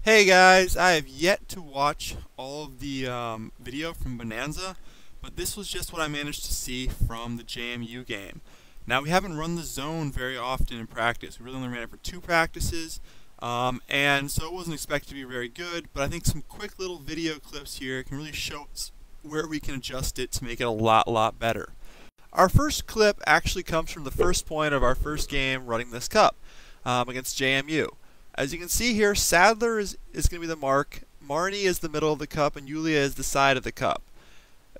Hey guys, I have yet to watch all of the video from Bonanza, but this was just what I managed to see from the JMU game. Now we haven't run the zone very often in practice. We really only ran it for 2 practices, and so it wasn't expected to be very good, but I think some quick little video clips here can really show us where we can adjust it to make it a lot better. Our first clip actually comes from the first point of our first game running this cup against JMU. As you can see here, Sadler is going to be the mark, Marnie is the middle of the cup, and Yulia is the side of the cup.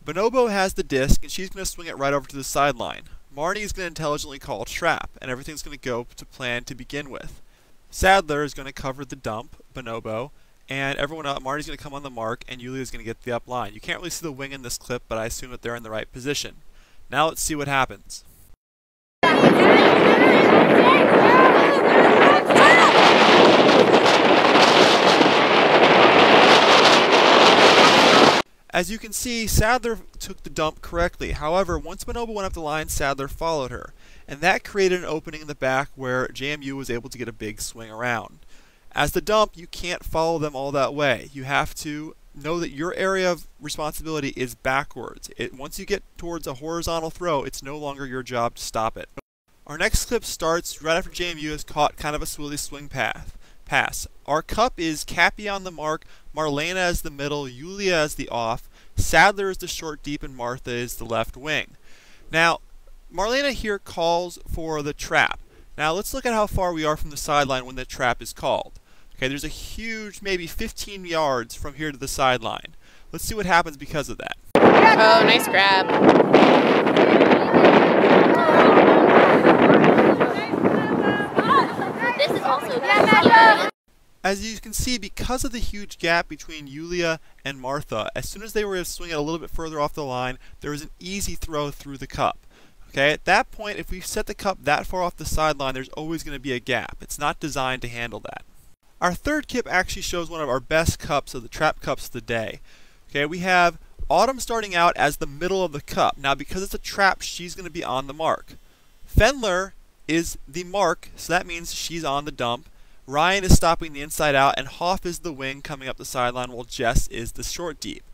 Bonobo has the disc, and she's going to swing it right over to the sideline. Marnie is going to intelligently call trap, and everything's going to go to plan to begin with. Sadler is going to cover the dump, Bonobo, and everyone else, Marnie's going to come on the mark, and Yulia is going to get the up line. You can't really see the wing in this clip, but I assume that they're in the right position. Now let's see what happens. As you can see, Sadler took the dump correctly. However, once Bonobo went up the line, Sadler followed her. And that created an opening in the back where JMU was able to get a big swing around. As the dump, you can't follow them all that way. You have to know that your area of responsibility is backwards. Once you get towards a horizontal throw, it's no longer your job to stop it. Our next clip starts right after JMU has caught kind of a swilly swing pass. Our cup is Cappy on the mark, Marlena as the middle, Yulia as the off, Sadler is the short deep, and Martha is the left wing. Now, Marlena here calls for the trap. Now let's look at how far we are from the sideline when the trap is called. Okay, there's a huge, maybe 15 yards from here to the sideline. Let's see what happens because of that. Oh, nice grab. This is also good. As you can see, because of the huge gap between Yulia and Martha, as soon as they were to swing it a little bit further off the line, there was an easy throw through the cup. Okay, at that point, if we set the cup that far off the sideline, there's always going to be a gap. It's not designed to handle that. Our third clip actually shows one of our best cups of the trap cups of the day. Okay, we have Autumn starting out as the middle of the cup. Now, because it's a trap, she's going to be on the mark. Fendler is the mark, so that means she's on the dump. Ryan is stopping the inside out, and Hoff is the wing coming up the sideline, while Jess is the short deep.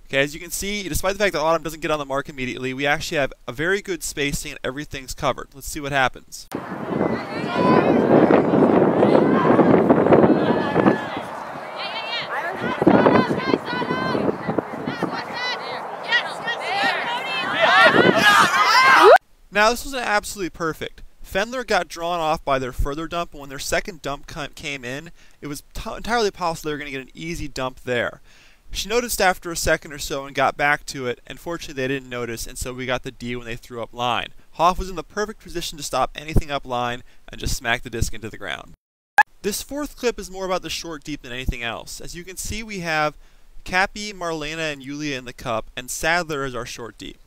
Okay, as you can see, despite the fact that Autumn doesn't get on the mark immediately, we actually have a very good spacing and everything's covered. Let's see what happens. Now this was absolutely perfect. Fendler got drawn off by their further dump, and when their second dump came in, it was entirely possible they were going to get an easy dump there. She noticed after a second or so and got back to it, and fortunately they didn't notice, and so we got the D when they threw up line. Hoff was in the perfect position to stop anything up line and just smack the disc into the ground. This fourth clip is more about the short deep than anything else. As you can see, we have Cappy, Marlena, and Yulia in the cup, and Sadler is our short deep.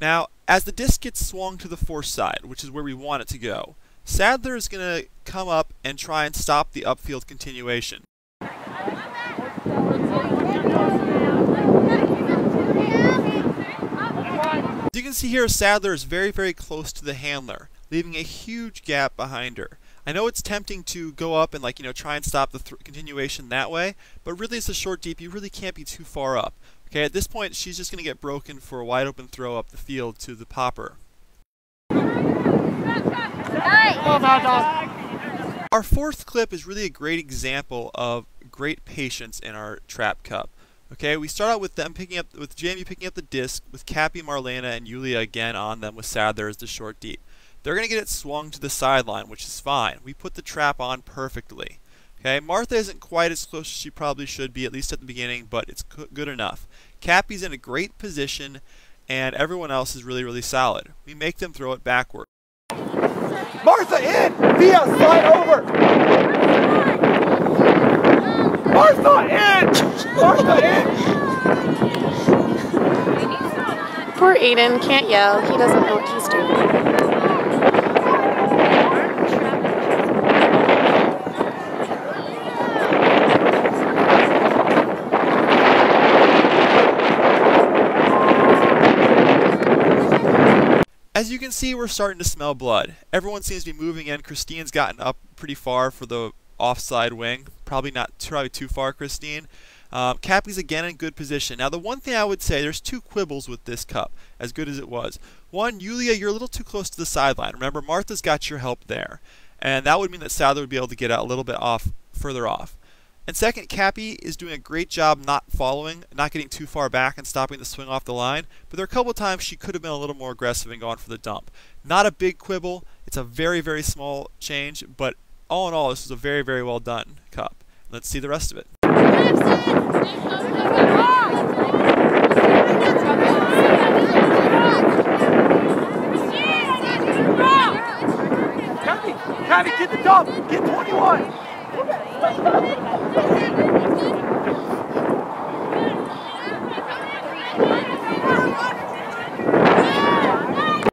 Now, as the disc gets swung to the force side, which is where we want it to go, Sadler is going to come up and try and stop the upfield continuation. As you can see here, Sadler is very close to the handler, leaving a huge gap behind her. I know it's tempting to go up and try and stop the continuation that way, but really it's a short deep, you really can't be too far up. Okay, at this point, she's just going to get broken for a wide open throw up the field to the popper. Our fourth clip is really a great example of great patience in our trap cup. Okay, we start out with them with JMU picking up the disc, with Cappy, Marlena, and Yulia again on them with Sadler as the short deep. They're going to get it swung to the sideline, which is fine. We put the trap on perfectly. Okay, Martha isn't quite as close as she probably should be, at least at the beginning, but it's good enough. Cappy's in a great position, and everyone else is really solid. We make them throw it backward. Martha in! Via, slide over! Martha in! Martha in! Poor Aiden can't yell. He doesn't know what he's doing. As you can see, we're starting to smell blood. Everyone seems to be moving in. Christine's gotten up pretty far for the offside wing, Probably too far, Christine. Cappy's again in good position. Now the one thing I would say, there's two quibbles with this cup, as good as it was. One, Yulia, you're a little too close to the sideline. Remember, Martha's got your help there. And that would mean that Sadler would be able to get out a little bit further off. And second, Cappy is doing a great job not following, not getting too far back and stopping the swing off the line. But there are a couple of times she could have been a little more aggressive and gone for the dump. Not a big quibble. It's a very, very small change. But all in all, this was a very, very well done cup. Let's see the rest of it. Cappy, get the dump. Get 21.